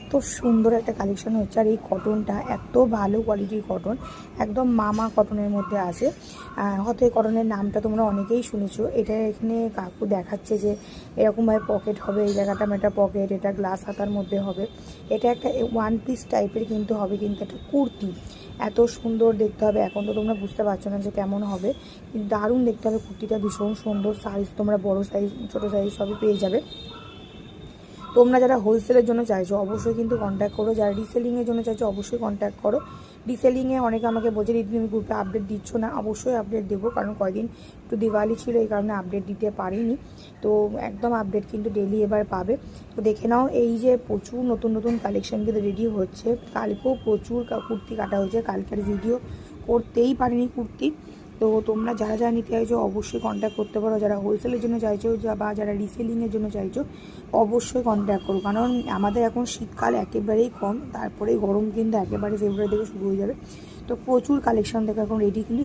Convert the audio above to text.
এত সুন্দর একটা কালেকশন হচ্ছে। আর এই কটনটা এত ভালো কোয়ালিটির কটন, একদম মামা কটনের মধ্যে আছে। হয়তো এই কটনের নামটা তোমরা অনেকেই শুনেছো। এটা এখানে কাকু দেখাচ্ছে যে এরকমভাবে পকেট হবে, এই জায়গাটা একটা পকেট, এটা গ্লাস হাতার মধ্যে হবে। এটা একটা ওয়ান পিস টাইপের কিন্তু হবে, কিন্তু একটা কুর্তি। এত সুন্দর দেখতে হবে। এখন তো তোমরা বুঝতে পারছো না যে কেমন হবে, কিন্তু দারুণ দেখতে হবে। কুর্তিটা ভীষণ সুন্দর। সাইজ তোমরা বড় সাইজ ছোটো সাইজ সবই পেয়ে যাবে। তোমরা যারা হোলসেলের জন্য চাইছো অবশ্যই কিন্তু কন্ট্যাক্ট করো, যারা রিসেলিংয়ের জন্য চাইছো অবশ্যই কন্ট্যাক্ট করো। রিসেলিংয়ে অনেকে আমাকে বলছে দিদি তুমি গ্রুপে আপডেট দিচ্ছ না। অবশ্যই আপডেট দেবো, কারণ কয়দিন একটু দিওয়ালি ছিল, এই কারণে আপডেট দিতে পারিনি। তো একদম আপডেট কিন্তু ডেলি এবার পাবে। তো দেখে নাও, এই যে প্রচুর নতুন নতুন কালেকশন কিন্তু রেডি হচ্ছে। কালকেও প্রচুর কুর্তি কাটা হয়েছে, কালকের ভিডিও করতেই পারিনি কুর্তি। তো তোমরা যারা যারা নিতে চাইছো অবশ্যই কন্ট্যাক্ট করতে পারো। যারা হোলসেলের জন্য চাইছো বা যারা রিসেলিংয়ের জন্য চাইছো অবশ্যই কন্ট্যাক্ট করো, কারণ আমাদের এখন শীতকাল একেবারেই কম, তারপরে গরম কিন্তু একেবারে ফেব্রুয়ারি থেকে শুরু হয়ে যাবে। তো প্রচুর কালেকশন দেখো এখন রেডি কিন্তু